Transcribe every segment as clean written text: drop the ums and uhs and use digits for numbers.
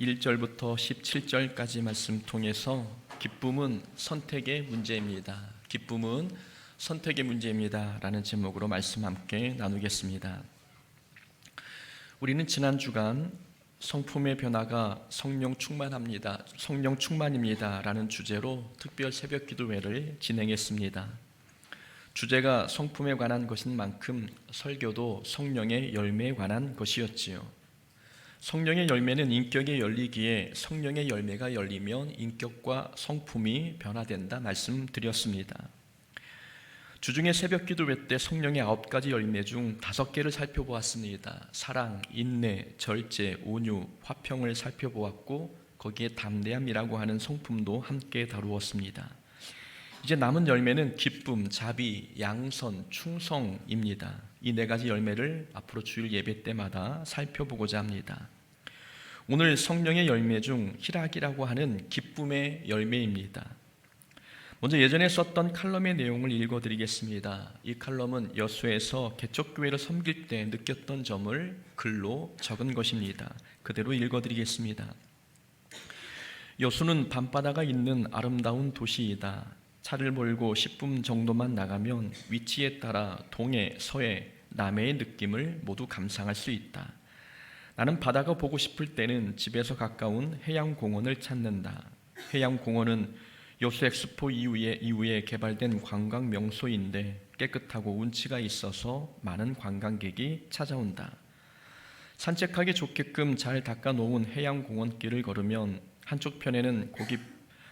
1절부터 17절까지 말씀 통해서 기쁨은 선택의 문제입니다. 기쁨은 선택의 문제입니다. 라는 제목으로 말씀 함께 나누겠습니다. 우리는 지난 주간 성품의 변화가 성령 충만입니다. 라는 주제로 특별 새벽 기도회를 진행했습니다. 주제가 성품에 관한 것인 만큼 설교도 성령의 열매에 관한 것이었지요. 성령의 열매는 인격에 열리기에 성령의 열매가 열리면 인격과 성품이 변화된다 말씀드렸습니다. 주중에 새벽 기도회 때 성령의 9가지 열매 중 5개를 살펴보았습니다. 사랑, 인내, 절제, 온유, 화평을 살펴보았고 거기에 담대함이라고 하는 성품도 함께 다루었습니다. 이제 남은 열매는 기쁨, 자비, 양선, 충성입니다. 이 4가지 열매를 앞으로 주일 예배 때마다 살펴보고자 합니다. 오늘 성령의 열매 중 희락이라고 하는 기쁨의 열매입니다. 먼저 예전에 썼던 칼럼의 내용을 읽어드리겠습니다. 이 칼럼은 여수에서 개척교회를 섬길 때 느꼈던 점을 글로 적은 것입니다. 그대로 읽어드리겠습니다. 여수는 밤바다가 있는 아름다운 도시이다. 차를 몰고 10분 정도만 나가면 위치에 따라 동해, 서해, 남해의 느낌을 모두 감상할 수 있다. 나는 바다가 보고 싶을 때는 집에서 가까운 해양공원을 찾는다. 해양공원은 여수 엑스포 이후에 개발된 관광 명소인데 깨끗하고 운치가 있어서 많은 관광객이 찾아온다. 산책하기 좋게끔 잘 닦아놓은 해양공원 길을 걸으면 한쪽 편에는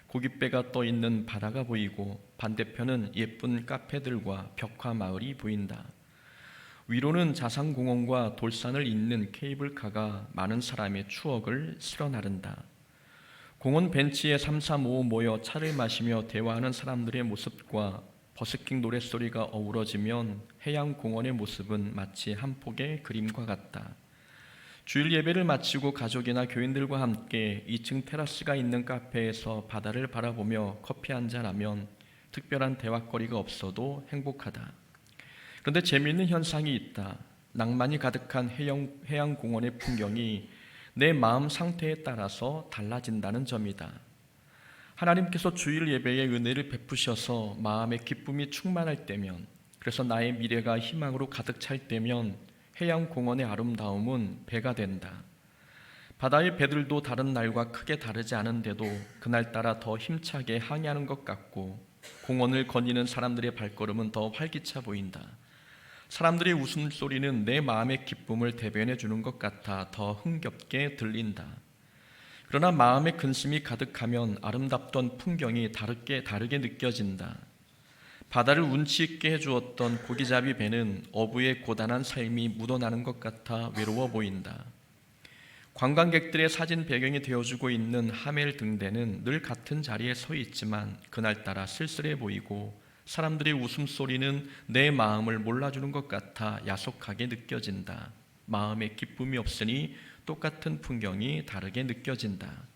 고깃배가 떠 있는 바다가 보이고 반대편은 예쁜 카페들과 벽화 마을이 보인다. 위로는 자산공원과 돌산을 잇는 케이블카가 많은 사람의 추억을 쓸어 나른다. 공원 벤치에 335 모여 차를 마시며 대화하는 사람들의 모습과 버스킹 노랫소리가 어우러지면 해양공원의 모습은 마치 한 폭의 그림과 같다. 주일 예배를 마치고 가족이나 교인들과 함께 2층 테라스가 있는 카페에서 바다를 바라보며 커피 한잔하면 특별한 대화거리가 없어도 행복하다. 그런데 재미있는 현상이 있다. 낭만이 가득한 해양공원의 풍경이 내 마음 상태에 따라서 달라진다는 점이다. 하나님께서 주일 예배에 은혜를 베푸셔서 마음의 기쁨이 충만할 때면, 그래서 나의 미래가 희망으로 가득 찰 때면 해양공원의 아름다움은 배가 된다. 바다의 배들도 다른 날과 크게 다르지 않은데도 그날따라 더 힘차게 항해하는 것 같고 공원을 거니는 사람들의 발걸음은 더 활기차 보인다. 사람들의 웃음소리는 내 마음의 기쁨을 대변해 주는 것 같아 더 흥겹게 들린다. 그러나 마음의 근심이 가득하면 아름답던 풍경이 다르게 느껴진다. 바다를 운치 있게 해주었던 고기잡이 배는 어부의 고단한 삶이 묻어나는 것 같아 외로워 보인다. 관광객들의 사진 배경이 되어주고 있는 하멜 등대는 늘 같은 자리에 서 있지만 그날따라 쓸쓸해 보이고 사람들의 웃음소리는 내 마음을 몰라주는 것 같아 야속하게 느껴진다. 마음에 기쁨이 없으니 똑같은 풍경이 다르게 느껴진다.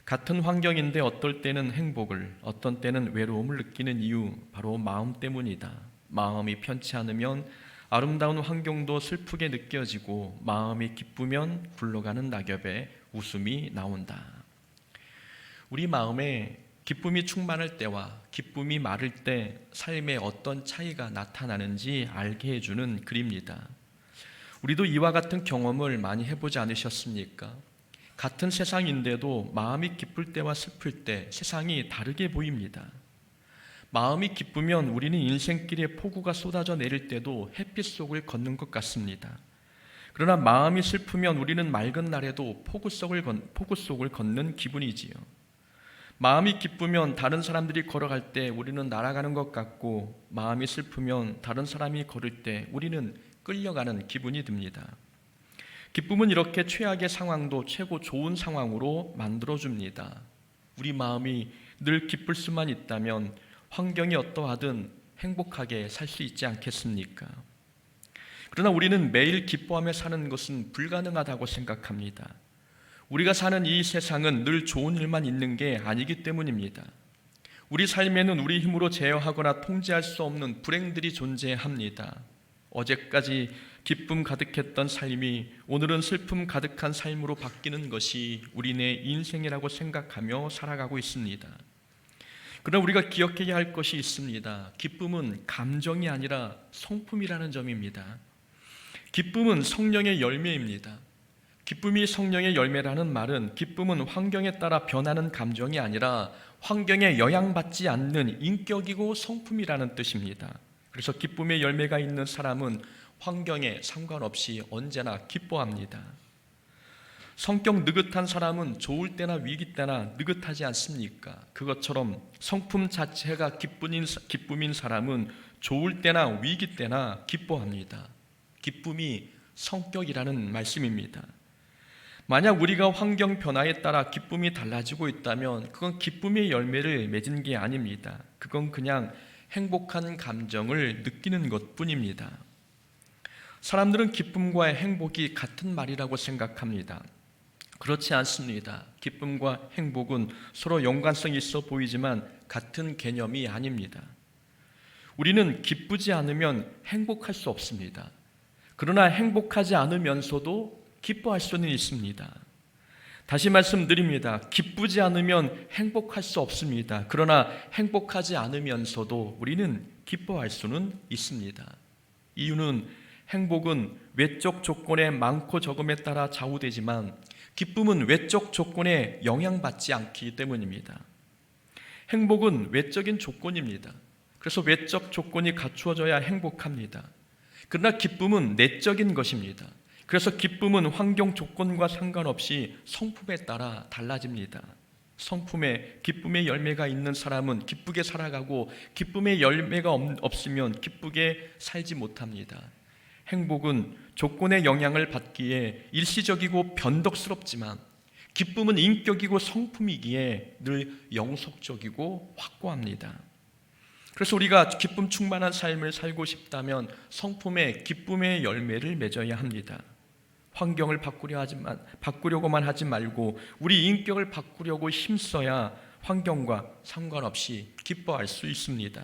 같은 환경인데 어떨 때는 행복을, 어떤 때는 외로움을 느끼는 이유, 바로 마음 때문이다. 마음이 편치 않으면 아름다운 환경도 슬프게 느껴지고 마음이 기쁘면 굴러가는 낙엽에 웃음이 나온다. 우리 마음에 기쁨이 충만할 때와 기쁨이 마를 때 삶에 어떤 차이가 나타나는지 알게 해주는 글입니다. 우리도 이와 같은 경험을 많이 해보지 않으셨습니까? 같은 세상인데도 마음이 기쁠 때와 슬플 때 세상이 다르게 보입니다. 마음이 기쁘면 우리는 인생길에 폭우가 쏟아져 내릴 때도 햇빛 속을 걷는 것 같습니다. 그러나 마음이 슬프면 우리는 맑은 날에도 폭우 속을 걷는 기분이지요. 마음이 기쁘면 다른 사람들이 걸어갈 때 우리는 날아가는 것 같고 마음이 슬프면 다른 사람이 걸을 때 우리는 끌려가는 기분이 듭니다. 기쁨은 이렇게 최악의 상황도 최고 좋은 상황으로 만들어줍니다. 우리 마음이 늘 기쁠 수만 있다면 환경이 어떠하든 행복하게 살 수 있지 않겠습니까? 그러나 우리는 매일 기뻐하며 사는 것은 불가능하다고 생각합니다. 우리가 사는 이 세상은 늘 좋은 일만 있는 게 아니기 때문입니다. 우리 삶에는 우리 힘으로 제어하거나 통제할 수 없는 불행들이 존재합니다. 어제까지 기쁨 가득했던 삶이 오늘은 슬픔 가득한 삶으로 바뀌는 것이 우리네 인생이라고 생각하며 살아가고 있습니다. 그러나 우리가 기억해야 할 것이 있습니다. 기쁨은 감정이 아니라 성품이라는 점입니다. 기쁨은 성령의 열매입니다. 기쁨이 성령의 열매라는 말은 기쁨은 환경에 따라 변하는 감정이 아니라 환경에 영향받지 않는 인격이고 성품이라는 뜻입니다. 그래서 기쁨의 열매가 있는 사람은 환경에 상관없이 언제나 기뻐합니다. 성격 느긋한 사람은 좋을 때나 위기 때나 느긋하지 않습니까? 그것처럼 성품 자체가 기쁨인 사람은 좋을 때나 위기 때나 기뻐합니다. 기쁨이 성격이라는 말씀입니다. 만약 우리가 환경 변화에 따라 기쁨이 달라지고 있다면 그건 기쁨의 열매를 맺은 게 아닙니다. 그건 그냥 행복한 감정을 느끼는 것뿐입니다. 사람들은 기쁨과 행복이 같은 말이라고 생각합니다. 그렇지 않습니다. 기쁨과 행복은 서로 연관성이 있어 보이지만 같은 개념이 아닙니다. 우리는 기쁘지 않으면 행복할 수 없습니다. 그러나 행복하지 않으면서도 기뻐할 수는 있습니다. 다시 말씀드립니다. 기쁘지 않으면 행복할 수 없습니다. 그러나 행복하지 않으면서도 우리는 기뻐할 수는 있습니다. 이유는 행복은 외적 조건의 많고 적음에 따라 좌우되지만 기쁨은 외적 조건에 영향받지 않기 때문입니다. 행복은 외적인 조건입니다. 그래서 외적 조건이 갖추어져야 행복합니다. 그러나 기쁨은 내적인 것입니다. 그래서 기쁨은 환경 조건과 상관없이 성품에 따라 달라집니다. 성품에 기쁨의 열매가 있는 사람은 기쁘게 살아가고 기쁨의 열매가 없으면 기쁘게 살지 못합니다. 행복은 조건의 영향을 받기에 일시적이고 변덕스럽지만 기쁨은 인격이고 성품이기에 늘 영속적이고 확고합니다. 그래서 우리가 기쁨 충만한 삶을 살고 싶다면 성품에 기쁨의 열매를 맺어야 합니다. 환경을 바꾸려고만 하지 말고 우리 인격을 바꾸려고 힘써야 환경과 상관없이 기뻐할 수 있습니다.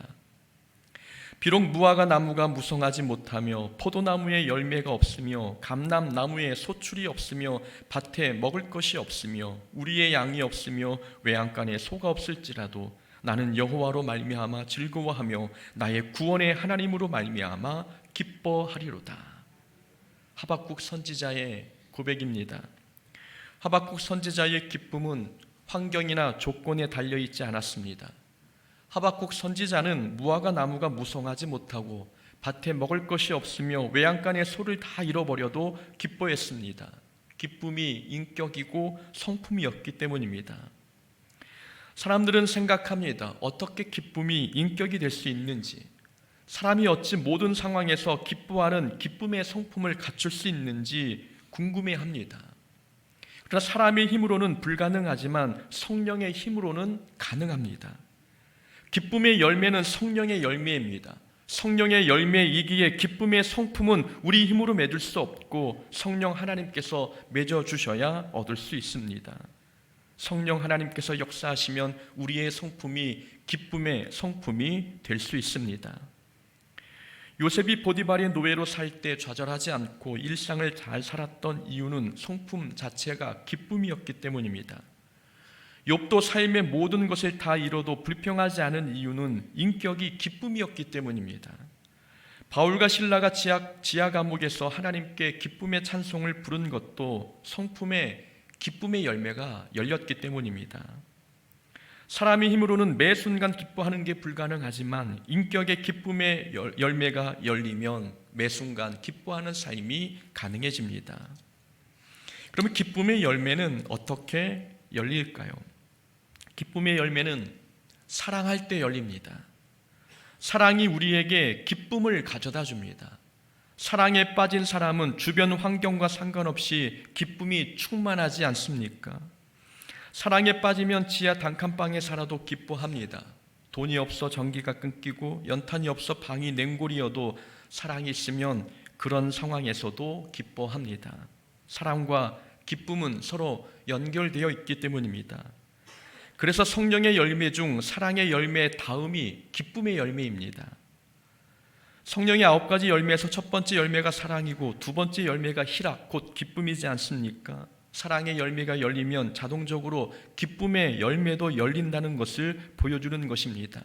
비록 무화과 나무가 무성하지 못하며 포도나무에 열매가 없으며 감람나무에 소출이 없으며 밭에 먹을 것이 없으며 우리의 양이 없으며 외양간에 소가 없을지라도 나는 여호와로 말미암아 즐거워하며 나의 구원의 하나님으로 말미암아 기뻐하리로다. 하박국 선지자의 고백입니다. 하박국 선지자의 기쁨은 환경이나 조건에 달려있지 않았습니다. 하박국 선지자는 무화과 나무가 무성하지 못하고 밭에 먹을 것이 없으며 외양간의 소를 다 잃어버려도 기뻐했습니다. 기쁨이 인격이고 성품이었기 때문입니다. 사람들은 생각합니다. 어떻게 기쁨이 인격이 될 수 있는지, 사람이 어찌 모든 상황에서 기뻐하는 기쁨의 성품을 갖출 수 있는지 궁금해합니다. 그러나 사람의 힘으로는 불가능하지만 성령의 힘으로는 가능합니다. 기쁨의 열매는 성령의 열매입니다. 성령의 열매이기에 기쁨의 성품은 우리 힘으로 맺을 수 없고 성령 하나님께서 맺어주셔야 얻을 수 있습니다. 성령 하나님께서 역사하시면 우리의 성품이 기쁨의 성품이 될 수 있습니다. 요셉이 보디발의 노예로 살 때 좌절하지 않고 일상을 잘 살았던 이유는 성품 자체가 기쁨이었기 때문입니다. 욥도 삶의 모든 것을 다 잃어도 불평하지 않은 이유는 인격이 기쁨이었기 때문입니다. 바울과 실라가 지하 감옥에서 하나님께 기쁨의 찬송을 부른 것도 성품의 기쁨의 열매가 열렸기 때문입니다. 사람의 힘으로는 매 순간 기뻐하는 게 불가능하지만 인격의 기쁨의 열매가 열리면 매 순간 기뻐하는 삶이 가능해집니다. 그러면 기쁨의 열매는 어떻게 열릴까요? 기쁨의 열매는 사랑할 때 열립니다. 사랑이 우리에게 기쁨을 가져다 줍니다. 사랑에 빠진 사람은 주변 환경과 상관없이 기쁨이 충만하지 않습니까? 사랑에 빠지면 지하 단칸방에 살아도 기뻐합니다. 돈이 없어 전기가 끊기고 연탄이 없어 방이 냉골이어도 사랑이 있으면 그런 상황에서도 기뻐합니다. 사랑과 기쁨은 서로 연결되어 있기 때문입니다. 그래서 성령의 열매 중 사랑의 열매 다음이 기쁨의 열매입니다. 성령의 9가지 열매에서 첫 번째 열매가 사랑이고 두 번째 열매가 희락, 곧 기쁨이지 않습니까? 사랑의 열매가 열리면 자동적으로 기쁨의 열매도 열린다는 것을 보여주는 것입니다.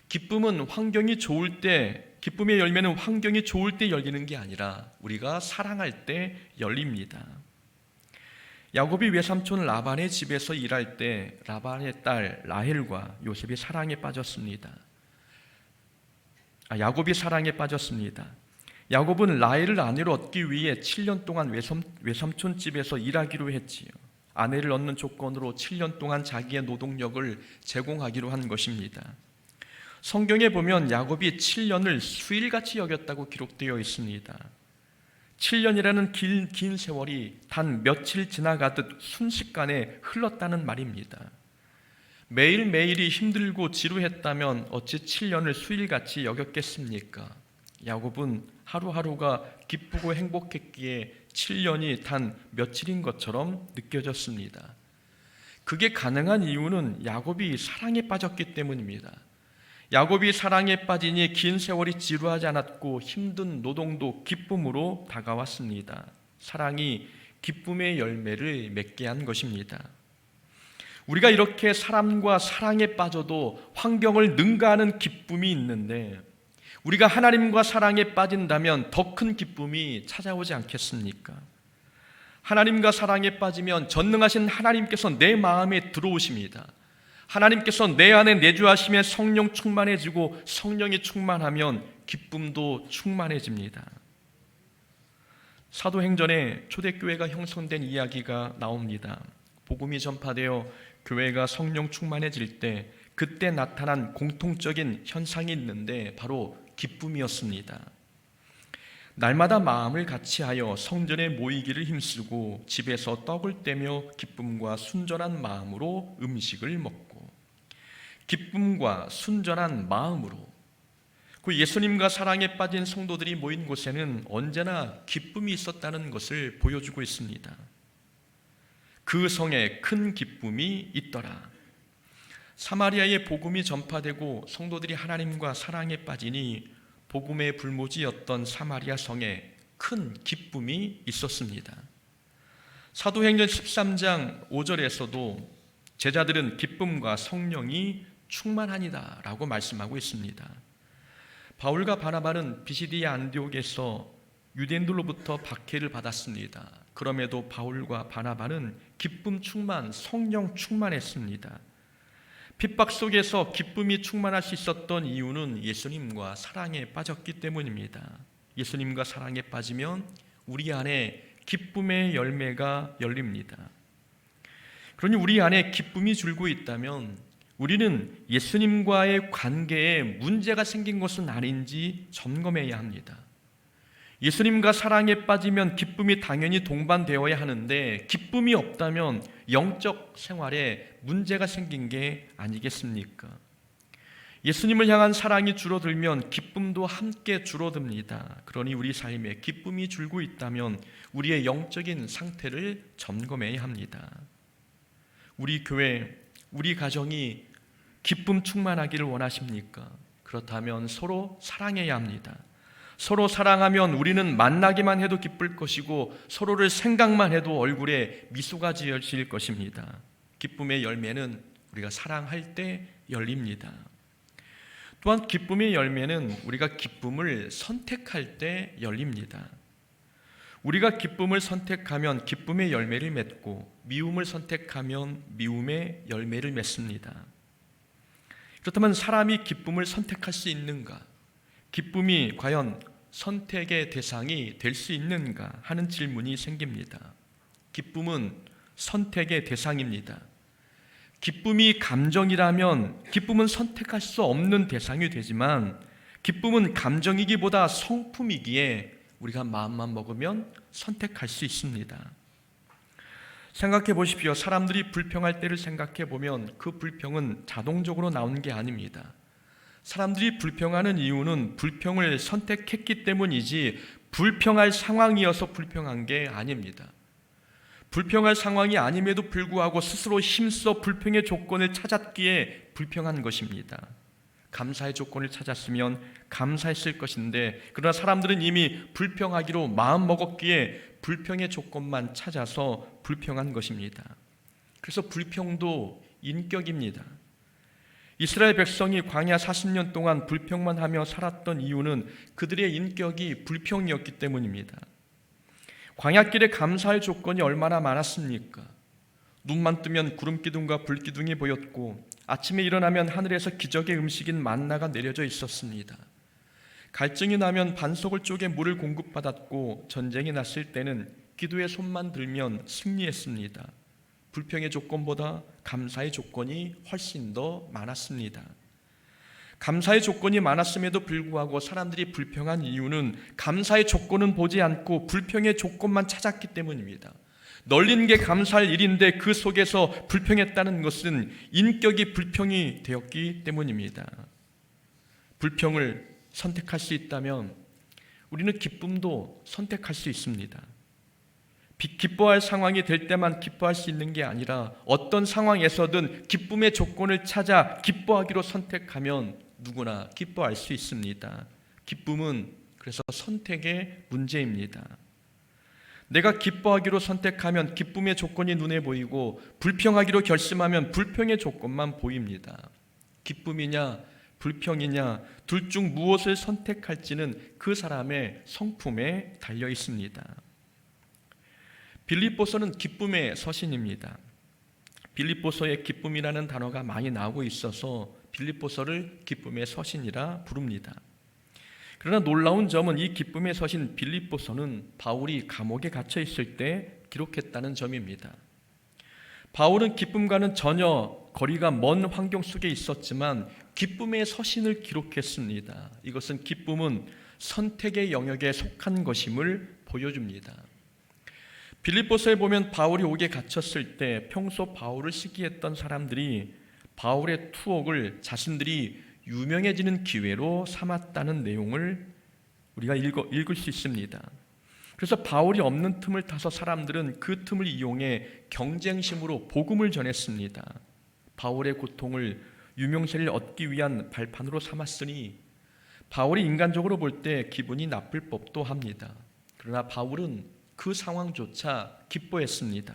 기쁨은 환경이 좋을 때, 기쁨의 열매는 환경이 좋을 때 열리는 게 아니라 우리가 사랑할 때 열립니다. 야곱이 외삼촌 라반의 집에서 일할 때 라반의 딸 라헬과 요셉이 사랑에 빠졌습니다. 야곱이 사랑에 빠졌습니다. 야곱은 라헬을 아내로 얻기 위해 7년 동안 외삼촌 집에서 일하기로 했지요. 아내를 얻는 조건으로 7년 동안 자기의 노동력을 제공하기로 한 것입니다. 성경에 보면 야곱이 7년을 수일같이 여겼다고 기록되어 있습니다. 7년이라는 긴 세월이 단 며칠 지나가듯 순식간에 흘렀다는 말입니다. 매일매일이 힘들고 지루했다면 어찌 7년을 수일같이 여겼겠습니까? 야곱은 하루하루가 기쁘고 행복했기에 7년이 단 며칠인 것처럼 느껴졌습니다. 그게 가능한 이유는 야곱이 사랑에 빠졌기 때문입니다. 야곱이 사랑에 빠지니 긴 세월이 지루하지 않았고 힘든 노동도 기쁨으로 다가왔습니다. 사랑이 기쁨의 열매를 맺게 한 것입니다. 우리가 이렇게 사람과 사랑에 빠져도 환경을 능가하는 기쁨이 있는데 우리가 하나님과 사랑에 빠진다면 더 큰 기쁨이 찾아오지 않겠습니까? 하나님과 사랑에 빠지면 전능하신 하나님께서 내 마음에 들어오십니다. 하나님께서 내 안에 내주하시며 성령 충만해지고 성령이 충만하면 기쁨도 충만해집니다. 사도행전에 초대교회가 형성된 이야기가 나옵니다. 복음이 전파되어 교회가 성령 충만해질 때 그때 나타난 공통적인 현상이 있는데 바로 기쁨이었습니다. 날마다 마음을 같이하여 성전에 모이기를 힘쓰고 집에서 떡을 떼며 기쁨과 순전한 마음으로 음식을 먹고, 기쁨과 순전한 마음으로, 그 예수님과 사랑에 빠진 성도들이 모인 곳에는 언제나 기쁨이 있었다는 것을 보여주고 있습니다. 그 성에 큰 기쁨이 있더라. 사마리아의 복음이 전파되고 성도들이 하나님과 사랑에 빠지니 복음의 불모지였던 사마리아 성에 큰 기쁨이 있었습니다. 사도행전 13장 5절에서도 제자들은 기쁨과 성령이 충만하니라 라고 말씀하고 있습니다. 바울과 바나바는 비시디아 안디옥에서 유대인들로부터 박해를 받았습니다. 그럼에도 바울과 바나바는 기쁨 충만, 성령 충만했습니다. 핍박 속에서 기쁨이 충만할 수 있었던 이유는 예수님과 사랑에 빠졌기 때문입니다. 예수님과 사랑에 빠지면 우리 안에 기쁨의 열매가 열립니다. 그러니 우리 안에 기쁨이 줄고 있다면 우리는 예수님과의 관계에 문제가 생긴 것은 아닌지 점검해야 합니다. 예수님과 사랑에 빠지면 기쁨이 당연히 동반되어야 하는데 기쁨이 없다면 영적 생활에 문제가 생긴 게 아니겠습니까? 예수님을 향한 사랑이 줄어들면 기쁨도 함께 줄어듭니다. 그러니 우리 삶에 기쁨이 줄고 있다면 우리의 영적인 상태를 점검해야 합니다. 우리 교회, 우리 가정이 기쁨 충만하기를 원하십니까? 그렇다면 서로 사랑해야 합니다. 서로 사랑하면 우리는 만나기만 해도 기쁠 것이고 서로를 생각만 해도 얼굴에 미소가 지어질 것입니다. 기쁨의 열매는 우리가 사랑할 때 열립니다. 또한 기쁨의 열매는 우리가 기쁨을 선택할 때 열립니다. 우리가 기쁨을 선택하면 기쁨의 열매를 맺고 미움을 선택하면 미움의 열매를 맺습니다. 그렇다면 사람이 기쁨을 선택할 수 있는가? 기쁨이 과연 선택의 대상이 될 수 있는가 하는 질문이 생깁니다. 기쁨은 선택의 대상입니다. 기쁨이 감정이라면 기쁨은 선택할 수 없는 대상이 되지만 기쁨은 감정이기보다 성품이기에 우리가 마음만 먹으면 선택할 수 있습니다. 생각해 보십시오. 사람들이 불평할 때를 생각해 보면 그 불평은 자동적으로 나오는 게 아닙니다. 사람들이 불평하는 이유는 불평을 선택했기 때문이지 불평할 상황이어서 불평한 게 아닙니다. 불평할 상황이 아님에도 불구하고 스스로 힘써 불평의 조건을 찾았기에 불평한 것입니다. 감사의 조건을 찾았으면 감사했을 것인데, 그러나 사람들은 이미 불평하기로 마음먹었기에 불평의 조건만 찾아서 불평한 것입니다. 그래서 불평도 인격입니다. 이스라엘 백성이 광야 40년 동안 불평만 하며 살았던 이유는 그들의 인격이 불평이었기 때문입니다. 광야길에 감사할 조건이 얼마나 많았습니까? 눈만 뜨면 구름 기둥과 불 기둥이 보였고, 아침에 일어나면 하늘에서 기적의 음식인 만나가 내려져 있었습니다. 갈증이 나면 반석을 쪼개 물을 공급받았고, 전쟁이 났을 때는 기도의 손만 들면 승리했습니다. 불평의 조건보다 감사의 조건이 훨씬 더 많았습니다. 감사의 조건이 많았음에도 불구하고 사람들이 불평한 이유는 감사의 조건은 보지 않고 불평의 조건만 찾았기 때문입니다. 널린 게 감사할 일인데 그 속에서 불평했다는 것은 인격이 불평이 되었기 때문입니다. 불평을 선택할 수 있다면 우리는 기쁨도 선택할 수 있습니다. 기뻐할 상황이 될 때만 기뻐할 수 있는 게 아니라 어떤 상황에서든 기쁨의 조건을 찾아 기뻐하기로 선택하면 누구나 기뻐할 수 있습니다. 기쁨은 그래서 선택의 문제입니다. 내가 기뻐하기로 선택하면 기쁨의 조건이 눈에 보이고, 불평하기로 결심하면 불평의 조건만 보입니다. 기쁨이냐 불평이냐 둘 중 무엇을 선택할지는 그 사람의 성품에 달려 있습니다. 빌립보서는 기쁨의 서신입니다. 빌립보서에 기쁨이라는 단어가 많이 나오고 있어서 빌립보서를 기쁨의 서신이라 부릅니다. 그러나 놀라운 점은 이 기쁨의 서신 빌립보서는 바울이 감옥에 갇혀 있을 때 기록했다는 점입니다. 바울은 기쁨과는 전혀 거리가 먼 환경 속에 있었지만 기쁨의 서신을 기록했습니다. 이것은 기쁨은 선택의 영역에 속한 것임을 보여줍니다. 빌립보서에 보면 바울이 옥에 갇혔을 때 평소 바울을 시기했던 사람들이 바울의 투옥을 자신들이 유명해지는 기회로 삼았다는 내용을 우리가 읽을 수 있습니다. 그래서 바울이 없는 틈을 타서 사람들은 그 틈을 이용해 경쟁심으로 복음을 전했습니다. 바울의 고통을 유명세를 얻기 위한 발판으로 삼았으니 바울이 인간적으로 볼 때 기분이 나쁠 법도 합니다. 그러나 바울은 그 상황조차 기뻐했습니다.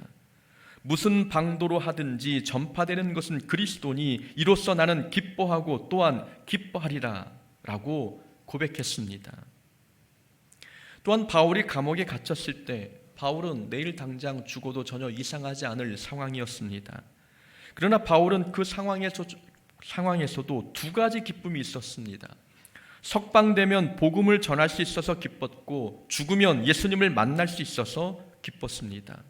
무슨 방도로 하든지 전파되는 것은 그리스도니 이로써 나는 기뻐하고 또한 기뻐하리라 라고 고백했습니다. 또한 바울이 감옥에 갇혔을 때 바울은 내일 당장 죽어도 전혀 이상하지 않을 상황이었습니다. 그러나 바울은 그 상황에서도 두 가지 기쁨이 있었습니다. 석방되면 복음을 전할 수 있어서 기뻤고, 죽으면 예수님을 만날 수 있어서 기뻤습니다.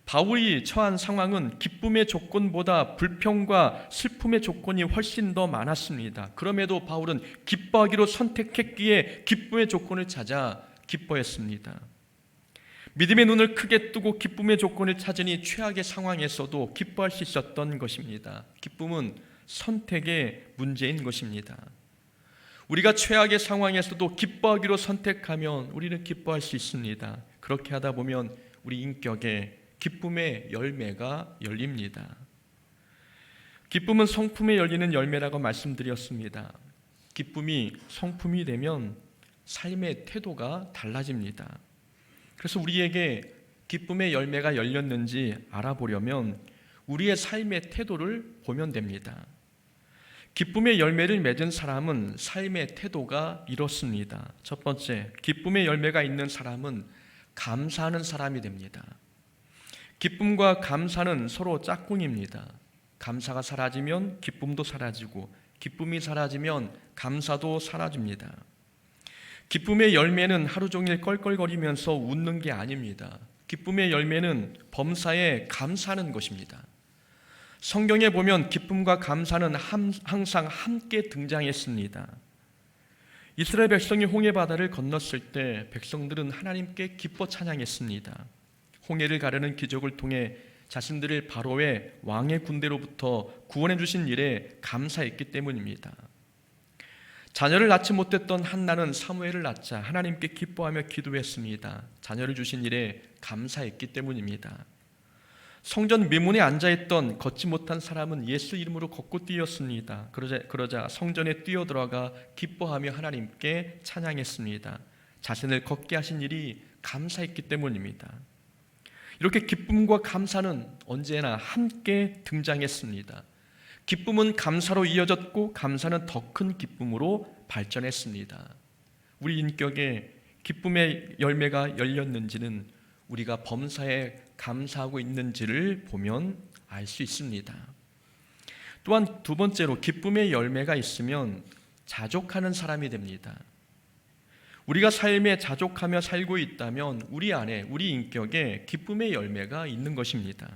바울이 처한 상황은 기쁨의 조건보다 불평과 슬픔의 조건이 훨씬 더 많았습니다. 그럼에도 바울은 기뻐하기로 선택했기에 기쁨의 조건을 찾아 기뻐했습니다. 믿음의 눈을 크게 뜨고 기쁨의 조건을 찾으니 최악의 상황에서도 기뻐할 수 있었던 것입니다. 기쁨은 선택의 문제인 것입니다. 우리가 최악의 상황에서도 기뻐하기로 선택하면 우리는 기뻐할 수 있습니다. 그렇게 하다 보면 우리 인격에 기쁨의 열매가 열립니다. 기쁨은 성품에 열리는 열매라고 말씀드렸습니다. 기쁨이 성품이 되면 삶의 태도가 달라집니다. 그래서 우리에게 기쁨의 열매가 열렸는지 알아보려면 우리의 삶의 태도를 보면 됩니다. 기쁨의 열매를 맺은 사람은 삶의 태도가 이렇습니다. 첫 번째, 기쁨의 열매가 있는 사람은 감사하는 사람이 됩니다. 기쁨과 감사는 서로 짝꿍입니다. 감사가 사라지면 기쁨도 사라지고, 기쁨이 사라지면 감사도 사라집니다. 기쁨의 열매는 하루 종일 껄껄거리면서 웃는 게 아닙니다. 기쁨의 열매는 범사에 감사하는 것입니다. 성경에 보면 기쁨과 감사는 항상 함께 등장했습니다. 이스라엘 백성이 홍해바다를 건넜을 때 백성들은 하나님께 기뻐 찬양했습니다. 홍해를 가르는 기적을 통해 자신들을 바로의 왕의 군대로부터 구원해 주신 일에 감사했기 때문입니다. 자녀를 낳지 못했던 한나는 사무엘을 낳자 하나님께 기뻐하며 기도했습니다. 자녀를 주신 일에 감사했기 때문입니다. 성전 미문에 앉아있던 걷지 못한 사람은 예수 이름으로 걷고 뛰었습니다. 그러자 성전에 뛰어들어가 기뻐하며 하나님께 찬양했습니다. 자신을 걷게 하신 일이 감사했기 때문입니다. 이렇게 기쁨과 감사는 언제나 함께 등장했습니다. 기쁨은 감사로 이어졌고 감사는 더 큰 기쁨으로 발전했습니다. 우리 인격에 기쁨의 열매가 열렸는지는 우리가 범사에 감사하고 있는지를 보면 알 수 있습니다. 또한 두 번째로 기쁨의 열매가 있으면 자족하는 사람이 됩니다. 우리가 삶에 자족하며 살고 있다면 우리 안에, 우리 인격에 기쁨의 열매가 있는 것입니다.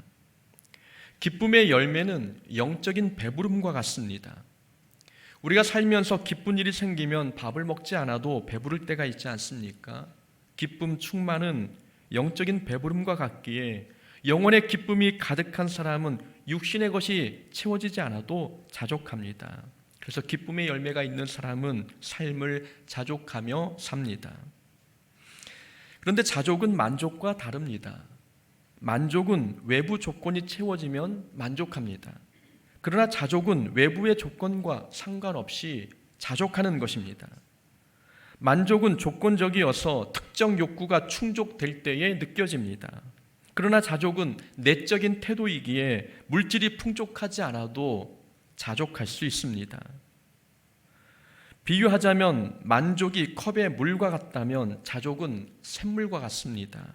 기쁨의 열매는 영적인 배부름과 같습니다. 우리가 살면서 기쁜 일이 생기면 밥을 먹지 않아도 배부를 때가 있지 않습니까? 기쁨 충만은 영적인 배부름과 같기에 영혼의 기쁨이 가득한 사람은 육신의 것이 채워지지 않아도 자족합니다. 그래서 기쁨의 열매가 있는 사람은 삶을 자족하며 삽니다. 그런데 자족은 만족과 다릅니다. 만족은 외부 조건이 채워지면 만족합니다. 그러나 자족은 외부의 조건과 상관없이 자족하는 것입니다. 만족은 조건적이어서 특정 욕구가 충족될 때에 느껴집니다. 그러나 자족은 내적인 태도이기에 물질이 풍족하지 않아도 자족할 수 있습니다. 비유하자면 만족이 컵의 물과 같다면 자족은 샘물과 같습니다.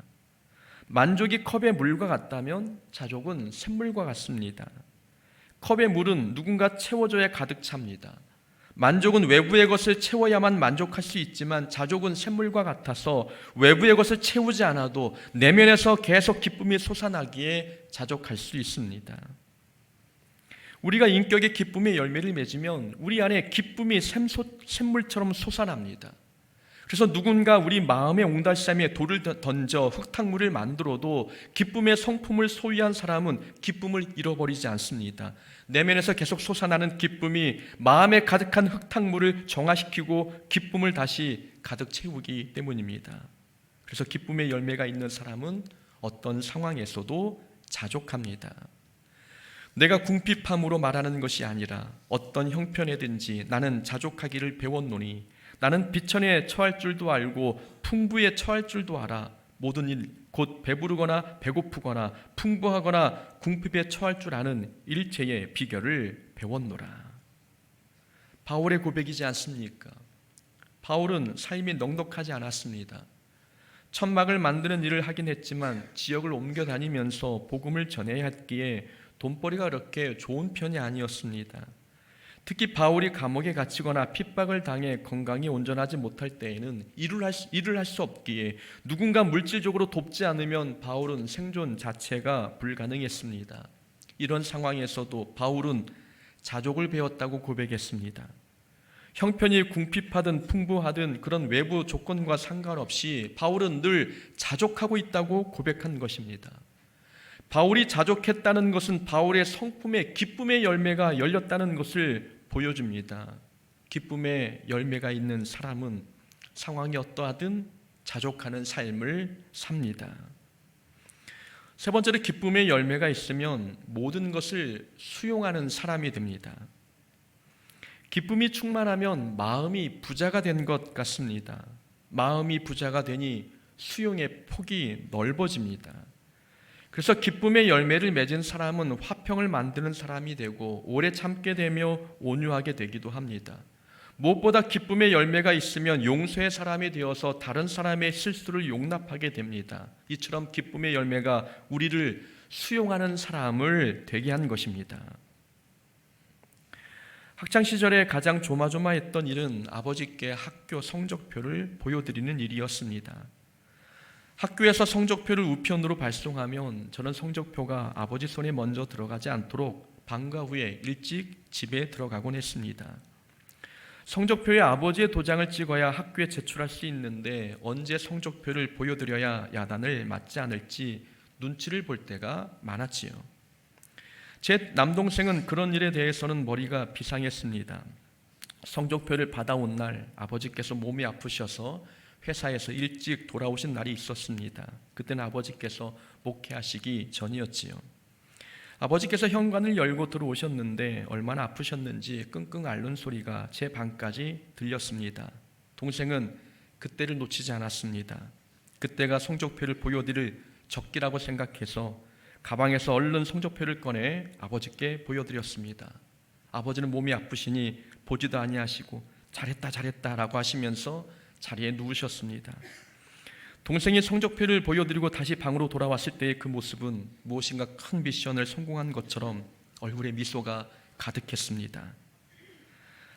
만족이 컵의 물과 같다면 자족은 샘물과 같습니다. 컵의 물은 누군가 채워줘야 가득 찹니다. 만족은 외부의 것을 채워야만 만족할 수 있지만 자족은 샘물과 같아서 외부의 것을 채우지 않아도 내면에서 계속 기쁨이 솟아나기에 자족할 수 있습니다. 우리가 인격의 기쁨의 열매를 맺으면 우리 안에 기쁨이 샘물처럼 솟아납니다. 그래서 누군가 우리 마음의 옹달샘에 돌을 던져 흙탕물을 만들어도 기쁨의 성품을 소유한 사람은 기쁨을 잃어버리지 않습니다. 내면에서 계속 솟아나는 기쁨이 마음에 가득한 흙탕물을 정화시키고 기쁨을 다시 가득 채우기 때문입니다. 그래서 기쁨의 열매가 있는 사람은 어떤 상황에서도 자족합니다. 내가 궁핍함으로 말하는 것이 아니라 어떤 형편에든지 나는 자족하기를 배웠노니 나는 비천에 처할 줄도 알고 풍부에 처할 줄도 알아. 모든 일 곧 배부르거나 배고프거나 풍부하거나 궁핍에 처할 줄 아는 일체의 비결을 배웠노라. 바울의 고백이지 않습니까? 바울은 삶이 넉넉하지 않았습니다. 천막을 만드는 일을 하긴 했지만 지역을 옮겨 다니면서 복음을 전해야 했기에 돈벌이가 그렇게 좋은 편이 아니었습니다. 특히 바울이 감옥에 갇히거나 핍박을 당해 건강이 온전하지 못할 때에는 일을 할 수 없기에 누군가 물질적으로 돕지 않으면 바울은 생존 자체가 불가능했습니다. 이런 상황에서도 바울은 자족을 배웠다고 고백했습니다. 형편이 궁핍하든 풍부하든 그런 외부 조건과 상관없이 바울은 늘 자족하고 있다고 고백한 것입니다. 바울이 자족했다는 것은 바울의 성품에 기쁨의 열매가 열렸다는 것을 보여줍니다. 기쁨의 열매가 있는 사람은 상황이 어떠하든 자족하는 삶을 삽니다. 세 번째로 기쁨의 열매가 있으면 모든 것을 수용하는 사람이 됩니다. 기쁨이 충만하면 마음이 부자가 된 것 같습니다. 마음이 부자가 되니 수용의 폭이 넓어집니다. 그래서 기쁨의 열매를 맺은 사람은 화평을 만드는 사람이 되고 오래 참게 되며 온유하게 되기도 합니다. 무엇보다 기쁨의 열매가 있으면 용서의 사람이 되어서 다른 사람의 실수를 용납하게 됩니다. 이처럼 기쁨의 열매가 우리를 수용하는 사람을 되게 한 것입니다. 학창시절에 가장 조마조마했던 일은 아버지께 학교 성적표를 보여드리는 일이었습니다. 학교에서 성적표를 우편으로 발송하면 저는 성적표가 아버지 손에 먼저 들어가지 않도록 방과 후에 일찍 집에 들어가곤 했습니다. 성적표에 아버지의 도장을 찍어야 학교에 제출할 수 있는데 언제 성적표를 보여드려야 야단을 맞지 않을지 눈치를 볼 때가 많았지요. 제 남동생은 그런 일에 대해서는 머리가 비상했습니다. 성적표를 받아온 날 아버지께서 몸이 아프셔서 회사에서 일찍 돌아오신 날이 있었습니다. 그때는 아버지께서 목회하시기 전이었지요. 아버지께서 현관을 열고 들어오셨는데 얼마나 아프셨는지 끙끙 앓는 소리가 제 방까지 들렸습니다. 동생은 그때를 놓치지 않았습니다. 그때가 성적표를 보여드릴 적기라고 생각해서 가방에서 얼른 성적표를 꺼내 아버지께 보여드렸습니다. 아버지는 몸이 아프시니 보지도 아니하시고 잘했다 라고 하시면서 자리에 누우셨습니다. 동생이 성적표를 보여드리고 다시 방으로 돌아왔을 때의 그 모습은 무엇인가 큰 미션을 성공한 것처럼 얼굴에 미소가 가득했습니다.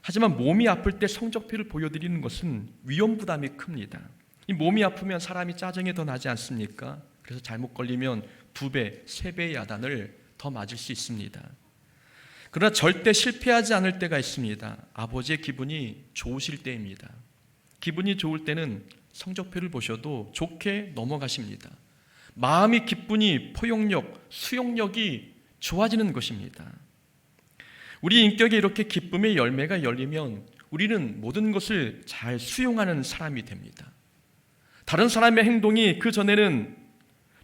하지만 몸이 아플 때 성적표를 보여드리는 것은 위험 부담이 큽니다. 이 몸이 아프면 사람이 짜증이 더 나지 않습니까? 그래서 잘못 걸리면 2배, 3배의 야단을 더 맞을 수 있습니다. 그러나 절대 실패하지 않을 때가 있습니다. 아버지의 기분이 좋으실 때입니다. 기분이 좋을 때는 성적표를 보셔도 좋게 넘어가십니다. 마음이 기쁘니 포용력, 수용력이 좋아지는 것입니다. 우리 인격에 이렇게 기쁨의 열매가 열리면 우리는 모든 것을 잘 수용하는 사람이 됩니다. 다른 사람의 행동이 그 전에는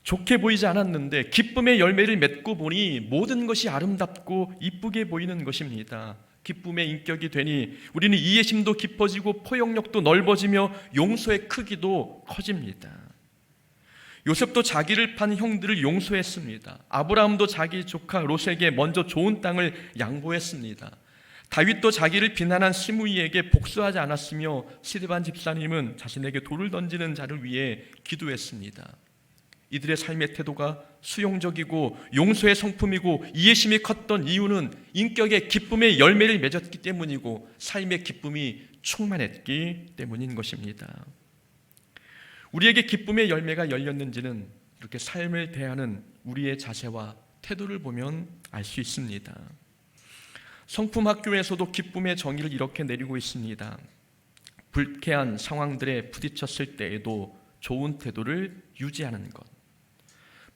좋게 보이지 않았는데 기쁨의 열매를 맺고 보니 모든 것이 아름답고 이쁘게 보이는 것입니다. 기쁨의 인격이 되니 우리는 이해심도 깊어지고 포용력도 넓어지며 용서의 크기도 커집니다. 요셉도 자기를 판 형들을 용서했습니다. 아브라함도 자기 조카 롯에게 먼저 좋은 땅을 양보했습니다. 다윗도 자기를 비난한 시므이에게 복수하지 않았으며 스데반 집사님은 자신에게 돌을 던지는 자를 위해 기도했습니다. 이들의 삶의 태도가 수용적이고 용서의 성품이고 이해심이 컸던 이유는 인격의 기쁨의 열매를 맺었기 때문이고 삶의 기쁨이 충만했기 때문인 것입니다. 우리에게 기쁨의 열매가 열렸는지는 이렇게 삶을 대하는 우리의 자세와 태도를 보면 알 수 있습니다. 성품학교에서도 기쁨의 정의를 이렇게 내리고 있습니다. 불쾌한 상황들에 부딪혔을 때에도 좋은 태도를 유지하는 것.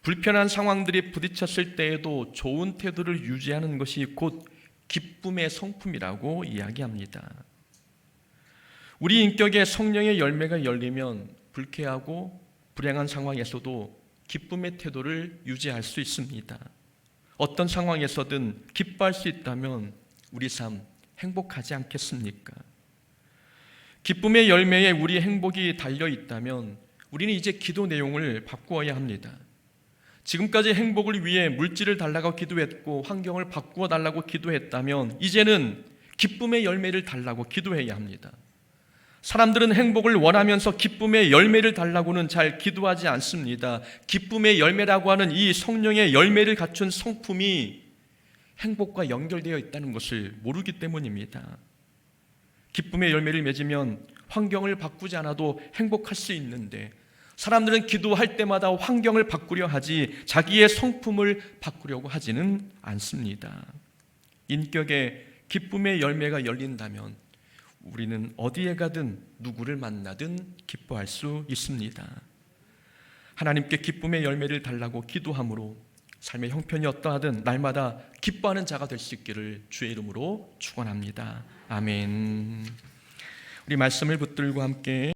불편한 상황들이 부딪혔을 때에도 좋은 태도를 유지하는 것이 곧 기쁨의 성품이라고 이야기합니다. 우리 인격에 성령의 열매가 열리면 불쾌하고 불행한 상황에서도 기쁨의 태도를 유지할 수 있습니다. 어떤 상황에서든 기뻐할 수 있다면 우리 삶 행복하지 않겠습니까? 기쁨의 열매에 우리의 행복이 달려 있다면 우리는 이제 기도 내용을 바꾸어야 합니다. 지금까지 행복을 위해 물질을 달라고 기도했고 환경을 바꾸어 달라고 기도했다면 이제는 기쁨의 열매를 달라고 기도해야 합니다. 사람들은 행복을 원하면서 기쁨의 열매를 달라고는 잘 기도하지 않습니다. 기쁨의 열매라고 하는 이 성령의 열매를 갖춘 성품이 행복과 연결되어 있다는 것을 모르기 때문입니다. 기쁨의 열매를 맺으면 환경을 바꾸지 않아도 행복할 수 있는데 사람들은 기도할 때마다 환경을 바꾸려 하지 자기의 성품을 바꾸려고 하지는 않습니다. 인격에 기쁨의 열매가 열린다면 우리는 어디에 가든 누구를 만나든 기뻐할 수 있습니다. 하나님께 기쁨의 열매를 달라고 기도함으로 삶의 형편이 어떠하든 날마다 기뻐하는 자가 될 수 있기를 주의 이름으로 축원합니다. 아멘. 우리 말씀을 붙들고 함께